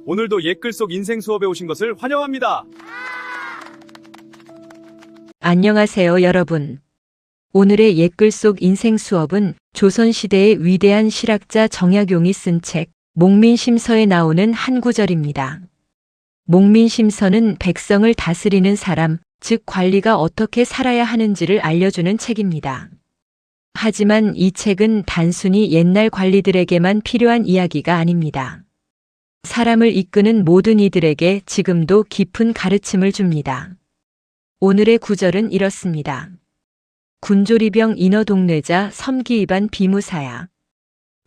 오늘도 옛글 속 인생 수업에 오신 것을 환영합니다. 안녕하세요, 여러분. 오늘의 옛글 속 인생 수업은 조선시대의 위대한 실학자 정약용이 쓴 책 목민심서에 나오는 한 구절입니다. 목민심서는 백성을 다스리는 사람, 즉 관리가 어떻게 살아야 하는지를 알려주는 책입니다. 하지만 이 책은 단순히 옛날 관리들에게만 필요한 이야기가 아닙니다. 사람을 이끄는 모든 이들에게 지금도 깊은 가르침을 줍니다. 오늘의 구절은 이렇습니다. 군졸이병 인어동뇌자 섬기이반 비무사야.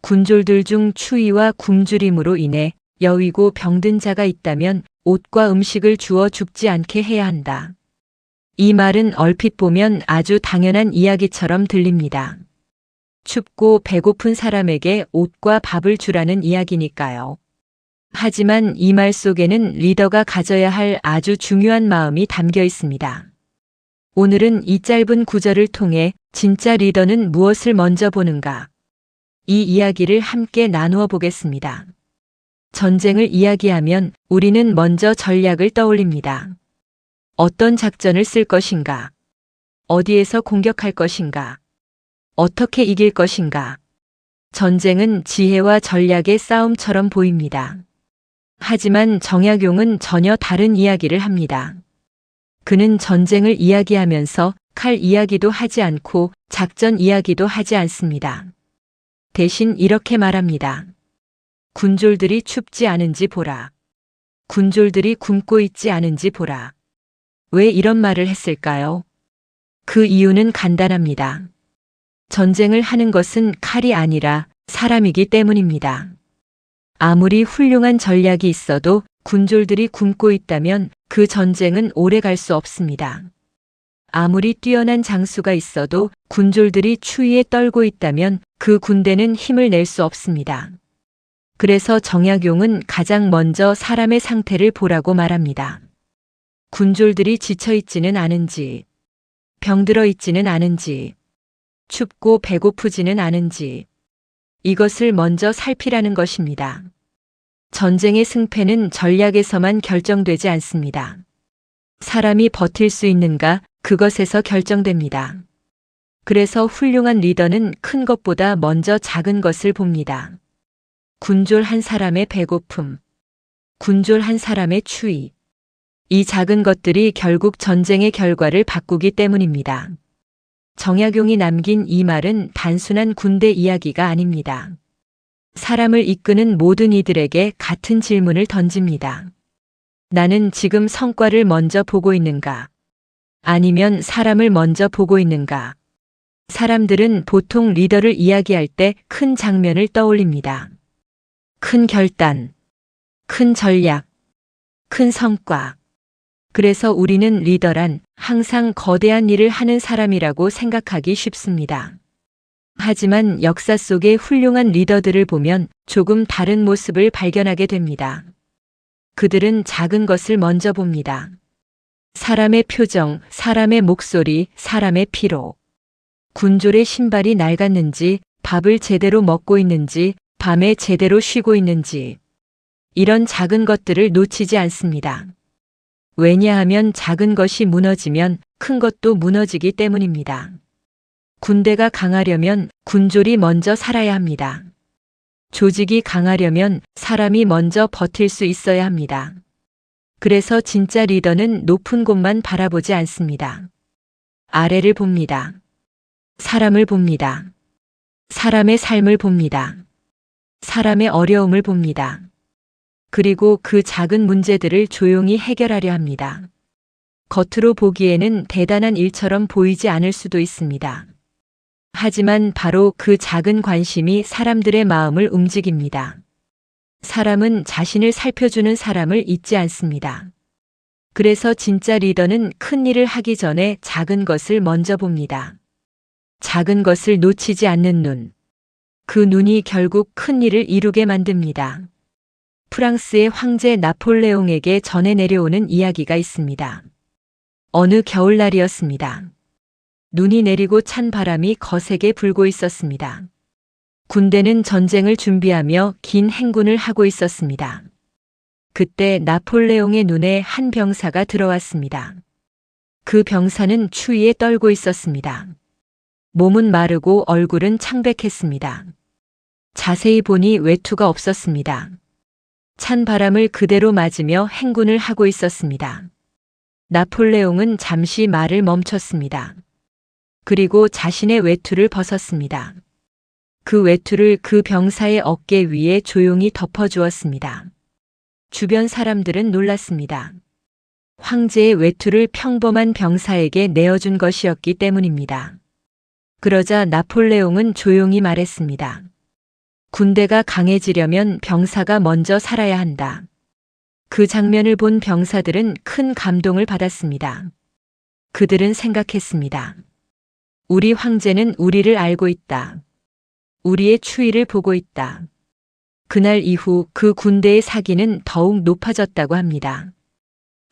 군졸들 중 추위와 굶주림으로 인해 여위고 병든 자가 있다면 옷과 음식을 주어 죽지 않게 해야 한다. 이 말은 얼핏 보면 아주 당연한 이야기처럼 들립니다. 춥고 배고픈 사람에게 옷과 밥을 주라는 이야기니까요. 하지만 이 말 속에는 리더가 가져야 할 아주 중요한 마음이 담겨 있습니다. 오늘은 이 짧은 구절을 통해 진짜 리더는 무엇을 먼저 보는가? 이 이야기를 함께 나누어 보겠습니다. 전쟁을 이야기하면 우리는 먼저 전략을 떠올립니다. 어떤 작전을 쓸 것인가? 어디에서 공격할 것인가? 어떻게 이길 것인가? 전쟁은 지혜와 전략의 싸움처럼 보입니다. 하지만 정약용은 전혀 다른 이야기를 합니다. 그는 전쟁을 이야기하면서 칼 이야기도 하지 않고 작전 이야기도 하지 않습니다. 대신 이렇게 말합니다. 군졸들이 춥지 않은지 보라. 군졸들이 굶고 있지 않은지 보라. 왜 이런 말을 했을까요? 그 이유는 간단합니다. 전쟁을 하는 것은 칼이 아니라 사람이기 때문입니다. 아무리 훌륭한 전략이 있어도 군졸들이 굶고 있다면 그 전쟁은 오래 갈 수 없습니다. 아무리 뛰어난 장수가 있어도 군졸들이 추위에 떨고 있다면 그 군대는 힘을 낼 수 없습니다. 그래서 정약용은 가장 먼저 사람의 상태를 보라고 말합니다. 군졸들이 지쳐있지는 않은지, 병들어 있지는 않은지, 춥고 배고프지는 않은지, 이것을 먼저 살피라는 것입니다. 전쟁의 승패는 전략에서만 결정되지 않습니다. 사람이 버틸 수 있는가, 그것에서 결정됩니다. 그래서 훌륭한 리더는 큰 것보다 먼저 작은 것을 봅니다. 군졸 한 사람의 배고픔, 군졸 한 사람의 추위. 이 작은 것들이 결국 전쟁의 결과를 바꾸기 때문입니다. 정약용이 남긴 이 말은 단순한 군대 이야기가 아닙니다. 사람을 이끄는 모든 이들에게 같은 질문을 던집니다. 나는 지금 성과를 먼저 보고 있는가? 아니면 사람을 먼저 보고 있는가? 사람들은 보통 리더를 이야기할 때 큰 장면을 떠올립니다. 큰 결단, 큰 전략, 큰 성과. 그래서 우리는 리더란 항상 거대한 일을 하는 사람이라고 생각하기 쉽습니다. 하지만 역사 속의 훌륭한 리더들을 보면 조금 다른 모습을 발견하게 됩니다. 그들은 작은 것을 먼저 봅니다. 사람의 표정, 사람의 목소리, 사람의 피로. 군졸의 신발이 낡았는지, 밥을 제대로 먹고 있는지, 밤에 제대로 쉬고 있는지. 이런 작은 것들을 놓치지 않습니다. 왜냐하면 작은 것이 무너지면 큰 것도 무너지기 때문입니다. 군대가 강하려면 군졸이 먼저 살아야 합니다. 조직이 강하려면 사람이 먼저 버틸 수 있어야 합니다. 그래서 진짜 리더는 높은 곳만 바라보지 않습니다. 아래를 봅니다. 사람을 봅니다. 사람의 삶을 봅니다. 사람의 어려움을 봅니다. 그리고 그 작은 문제들을 조용히 해결하려 합니다. 겉으로 보기에는 대단한 일처럼 보이지 않을 수도 있습니다. 하지만 바로 그 작은 관심이 사람들의 마음을 움직입니다. 사람은 자신을 살펴주는 사람을 잊지 않습니다. 그래서 진짜 리더는 큰 일을 하기 전에 작은 것을 먼저 봅니다. 작은 것을 놓치지 않는 눈. 그 눈이 결국 큰 일을 이루게 만듭니다. 프랑스의 황제 나폴레옹에게 전해 내려오는 이야기가 있습니다. 어느 겨울날이었습니다. 눈이 내리고 찬 바람이 거세게 불고 있었습니다. 군대는 전쟁을 준비하며 긴 행군을 하고 있었습니다. 그때 나폴레옹의 눈에 한 병사가 들어왔습니다. 그 병사는 추위에 떨고 있었습니다. 몸은 마르고 얼굴은 창백했습니다. 자세히 보니 외투가 없었습니다. 찬 바람을 그대로 맞으며 행군을 하고 있었습니다. 나폴레옹은 잠시 말을 멈췄습니다. 그리고 자신의 외투를 벗었습니다. 그 외투를 그 병사의 어깨 위에 조용히 덮어주었습니다. 주변 사람들은 놀랐습니다. 황제의 외투를 평범한 병사에게 내어준 것이었기 때문입니다. 그러자 나폴레옹은 조용히 말했습니다. 군대가 강해지려면 병사가 먼저 살아야 한다. 그 장면을 본 병사들은 큰 감동을 받았습니다. 그들은 생각했습니다. 우리 황제는 우리를 알고 있다. 우리의 추위를 보고 있다. 그날 이후 그 군대의 사기는 더욱 높아졌다고 합니다.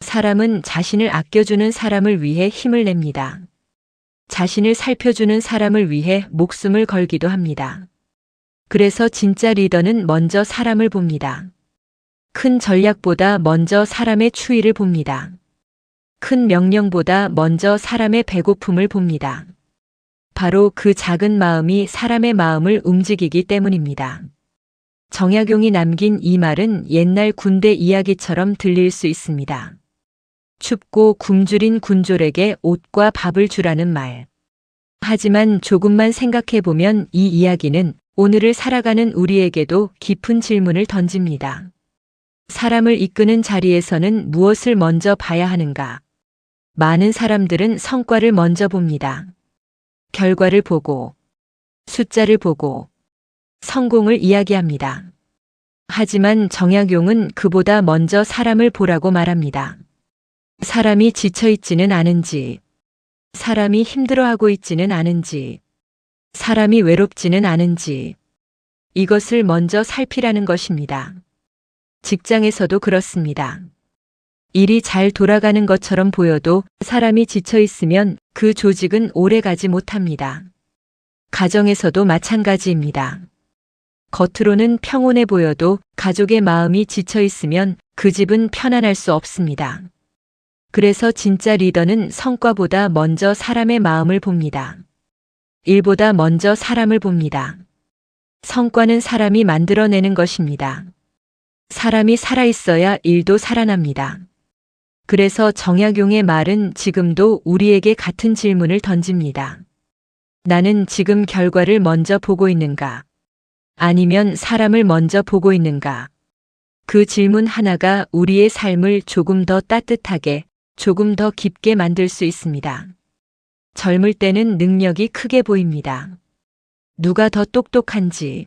사람은 자신을 아껴주는 사람을 위해 힘을 냅니다. 자신을 살펴주는 사람을 위해 목숨을 걸기도 합니다. 그래서 진짜 리더는 먼저 사람을 봅니다. 큰 전략보다 먼저 사람의 추위를 봅니다. 큰 명령보다 먼저 사람의 배고픔을 봅니다. 바로 그 작은 마음이 사람의 마음을 움직이기 때문입니다. 정약용이 남긴 이 말은 옛날 군대 이야기처럼 들릴 수 있습니다. 춥고 굶주린 군졸에게 옷과 밥을 주라는 말. 하지만 조금만 생각해보면 이 이야기는 오늘을 살아가는 우리에게도 깊은 질문을 던집니다. 사람을 이끄는 자리에서는 무엇을 먼저 봐야 하는가? 많은 사람들은 성과를 먼저 봅니다. 결과를 보고, 숫자를 보고, 성공을 이야기합니다. 하지만 정약용은 그보다 먼저 사람을 보라고 말합니다. 사람이 지쳐있지는 않은지, 사람이 힘들어하고 있지는 않은지, 사람이 외롭지는 않은지, 이것을 먼저 살피라는 것입니다. 직장에서도 그렇습니다. 일이 잘 돌아가는 것처럼 보여도 사람이 지쳐 있으면 그 조직은 오래 가지 못합니다. 가정에서도 마찬가지입니다. 겉으로는 평온해 보여도 가족의 마음이 지쳐 있으면 그 집은 편안할 수 없습니다. 그래서 진짜 리더는 성과보다 먼저 사람의 마음을 봅니다. 일보다 먼저 사람을 봅니다. 성과는 사람이 만들어내는 것입니다. 사람이 살아있어야 일도 살아납니다. 그래서 정약용의 말은 지금도 우리에게 같은 질문을 던집니다. 나는 지금 결과를 먼저 보고 있는가? 아니면 사람을 먼저 보고 있는가? 그 질문 하나가 우리의 삶을 조금 더 따뜻하게, 조금 더 깊게 만들 수 있습니다. 젊을 때는 능력이 크게 보입니다. 누가 더 똑똑한지,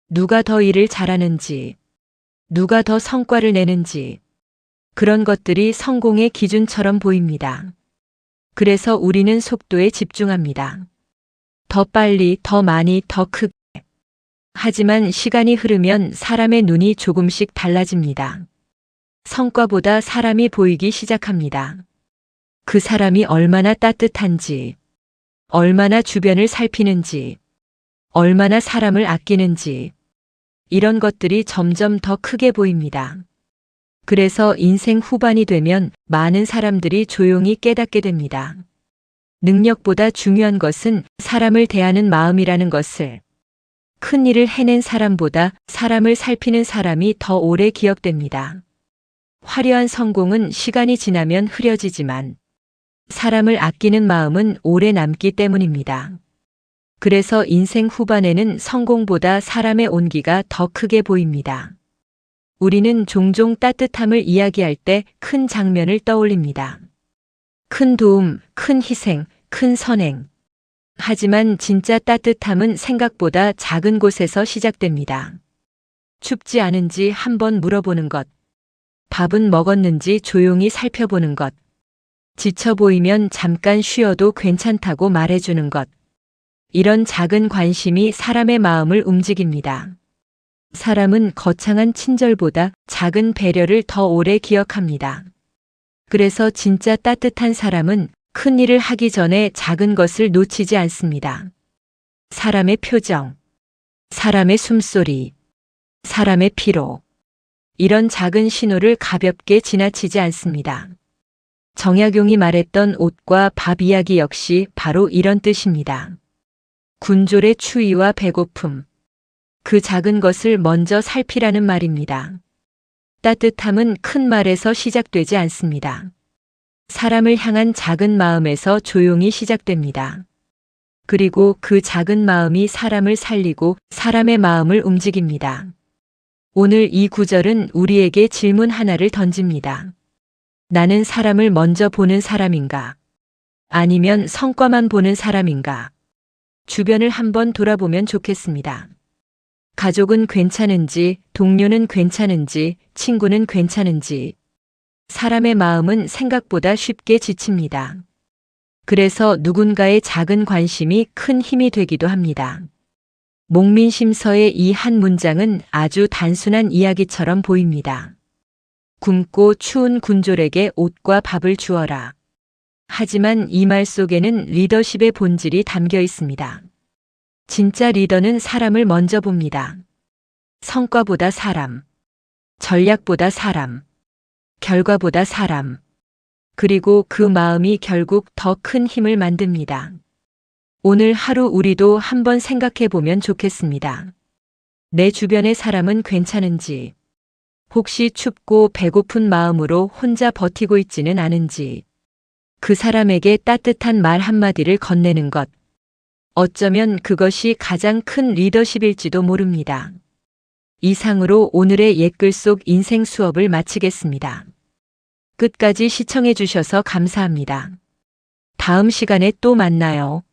누가 더 일을 잘하는지, 누가 더 성과를 내는지, 그런 것들이 성공의 기준처럼 보입니다. 그래서 우리는 속도에 집중합니다. 더 빨리, 더 많이, 더 크게. 하지만 시간이 흐르면 사람의 눈이 조금씩 달라집니다. 성과보다 사람이 보이기 시작합니다. 그 사람이 얼마나 따뜻한지, 얼마나 주변을 살피는지, 얼마나 사람을 아끼는지, 이런 것들이 점점 더 크게 보입니다. 그래서 인생 후반이 되면 많은 사람들이 조용히 깨닫게 됩니다. 능력보다 중요한 것은 사람을 대하는 마음이라는 것을. 큰 일을 해낸 사람보다 사람을 살피는 사람이 더 오래 기억됩니다. 화려한 성공은 시간이 지나면 흐려지지만 사람을 아끼는 마음은 오래 남기 때문입니다. 그래서 인생 후반에는 성공보다 사람의 온기가 더 크게 보입니다. 우리는 종종 따뜻함을 이야기할 때 큰 장면을 떠올립니다. 큰 도움, 큰 희생, 큰 선행. 하지만 진짜 따뜻함은 생각보다 작은 곳에서 시작됩니다. 춥지 않은지 한번 물어보는 것. 밥은 먹었는지 조용히 살펴보는 것. 지쳐 보이면 잠깐 쉬어도 괜찮다고 말해주는 것. 이런 작은 관심이 사람의 마음을 움직입니다. 사람은 거창한 친절보다 작은 배려를 더 오래 기억합니다. 그래서 진짜 따뜻한 사람은 큰 일을 하기 전에 작은 것을 놓치지 않습니다. 사람의 표정, 사람의 숨소리, 사람의 피로. 이런 작은 신호를 가볍게 지나치지 않습니다. 정약용이 말했던 옷과 밥 이야기 역시 바로 이런 뜻입니다. 군졸의 추위와 배고픔. 그 작은 것을 먼저 살피라는 말입니다. 따뜻함은 큰 말에서 시작되지 않습니다. 사람을 향한 작은 마음에서 조용히 시작됩니다. 그리고 그 작은 마음이 사람을 살리고 사람의 마음을 움직입니다. 오늘 이 구절은 우리에게 질문 하나를 던집니다. 나는 사람을 먼저 보는 사람인가? 아니면 성과만 보는 사람인가? 주변을 한번 돌아보면 좋겠습니다. 가족은 괜찮은지, 동료는 괜찮은지, 친구는 괜찮은지. 사람의 마음은 생각보다 쉽게 지칩니다. 그래서 누군가의 작은 관심이 큰 힘이 되기도 합니다. 목민심서의 이 한 문장은 아주 단순한 이야기처럼 보입니다. 굶고 추운 군졸에게 옷과 밥을 주어라. 하지만 이 말 속에는 리더십의 본질이 담겨 있습니다. 진짜 리더는 사람을 먼저 봅니다. 성과보다 사람, 전략보다 사람, 결과보다 사람. 그리고 그 마음이 결국 더 큰 힘을 만듭니다. 오늘 하루 우리도 한번 생각해 보면 좋겠습니다. 내 주변의 사람은 괜찮은지, 혹시 춥고 배고픈 마음으로 혼자 버티고 있지는 않은지, 그 사람에게 따뜻한 말 한마디를 건네는 것. 어쩌면 그것이 가장 큰 리더십일지도 모릅니다. 이상으로 오늘의 옛글 속 인생 수업을 마치겠습니다. 끝까지 시청해 주셔서 감사합니다. 다음 시간에 또 만나요.